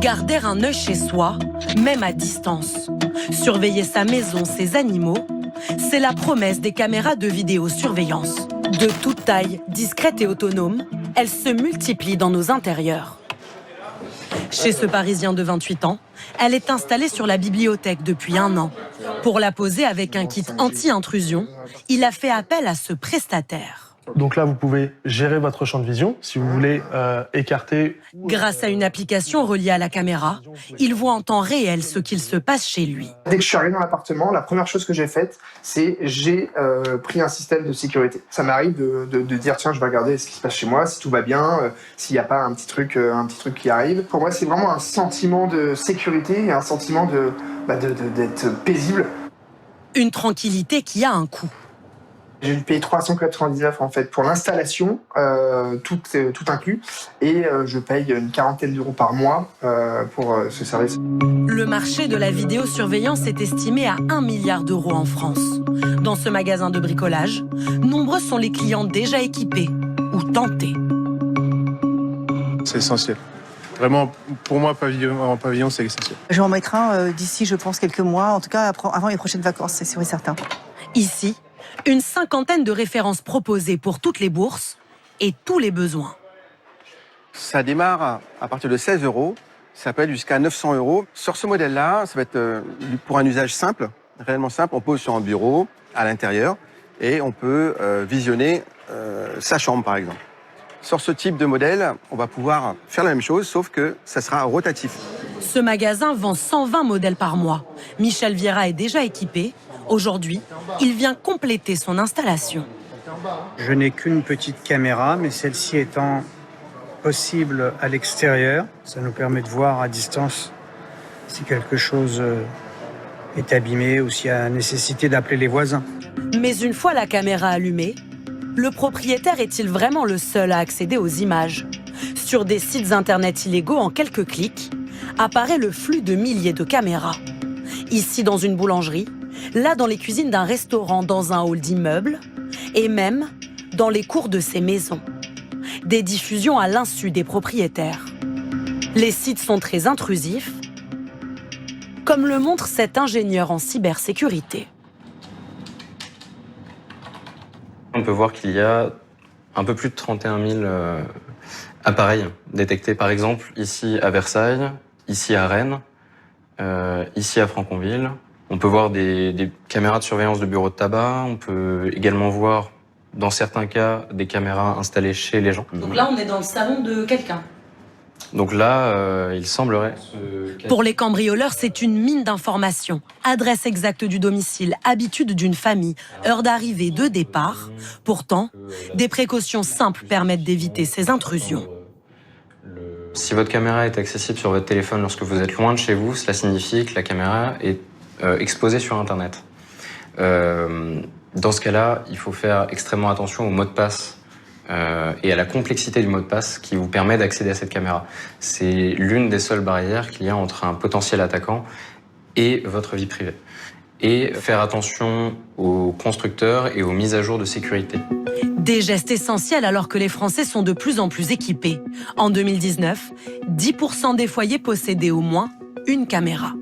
Garder un œil chez soi, même à distance. Surveiller sa maison, ses animaux, c'est la promesse des caméras de vidéosurveillance. De toute taille, discrètes et autonomes, elles se multiplient dans nos intérieurs. Chez ce Parisien de 28 ans, elle est installée sur la bibliothèque depuis 1 an. Pour la poser avec un kit anti-intrusion, il a fait appel à ce prestataire. Donc là, vous pouvez gérer votre champ de vision si vous voulez écarter. Grâce à une application reliée à la caméra, il voit en temps réel ce qu'il se passe chez lui. Dès que je suis arrivé dans l'appartement, la première chose que j'ai faite, c'est j'ai pris un système de sécurité. Ça m'arrive de dire tiens, je vais regarder ce qui se passe chez moi, si tout va bien, s'il n'y a pas un petit truc qui arrive. Pour moi, c'est vraiment un sentiment de sécurité et un sentiment d'être paisible. Une tranquillité qui a un coût. J'ai dû payer 399 en fait pour l'installation, tout inclus, et je paye une 40aine d'euros par mois pour ce service. Le marché de la vidéosurveillance est estimé à 1 milliard d'euros en France. Dans ce magasin de bricolage, nombreux sont les clients déjà équipés ou tentés. C'est essentiel. Vraiment, pour moi, en pavillon, c'est essentiel. Je vais en mettre un d'ici, je pense, quelques mois, en tout cas avant les prochaines vacances, c'est sûr et certain. Ici, une 50aine de références proposées pour toutes les bourses et tous les besoins. Ça démarre à partir de 16 €, ça peut être jusqu'à 900 €. Sur ce modèle-là, ça va être pour un usage simple, réellement simple. On pose sur un bureau, à l'intérieur, et on peut visionner sa chambre, par exemple. Sur ce type de modèle, on va pouvoir faire la même chose, sauf que ça sera rotatif. Ce magasin vend 120 modèles par mois. Michel Vieira est déjà équipé. Aujourd'hui, il vient compléter son installation. Je n'ai qu'une petite caméra, mais celle-ci étant possible à l'extérieur, ça nous permet de voir à distance si quelque chose est abîmé ou s'il y a nécessité d'appeler les voisins. Mais une fois la caméra allumée, le propriétaire est-il vraiment le seul à accéder aux images? Sur des sites internet illégaux, en quelques clics, apparaît le flux de milliers de caméras. Ici, dans une boulangerie, là, dans les cuisines d'un restaurant, dans un hall d'immeuble, et même dans les cours de ces maisons. Des diffusions à l'insu des propriétaires. Les sites sont très intrusifs, comme le montre cet ingénieur en cybersécurité. On peut voir qu'il y a un peu plus de 31 000 appareils détectés, par exemple, ici à Versailles, ici à Rennes, ici à Franconville. On peut voir des caméras de surveillance de bureaux de tabac. On peut également voir, dans certains cas, des caméras installées chez les gens. Donc là, on est dans le salon de quelqu'un. Donc là, il semblerait... Pour les cambrioleurs, c'est une mine d'informations. Adresse exacte du domicile, habitude d'une famille, heure d'arrivée, de départ. Pourtant, des précautions simples permettent d'éviter ces intrusions. Si votre caméra est accessible sur votre téléphone lorsque vous êtes loin de chez vous, cela signifie que la caméra est exposée sur Internet. Dans ce cas-là, il faut faire extrêmement attention au mot de passe et à la complexité du mot de passe qui vous permet d'accéder à cette caméra. C'est l'une des seules barrières qu'il y a entre un potentiel attaquant et votre vie privée. Et faire attention aux constructeurs et aux mises à jour de sécurité. Des gestes essentiels alors que les Français sont de plus en plus équipés. En 2019, 10% des foyers possédaient au moins une caméra.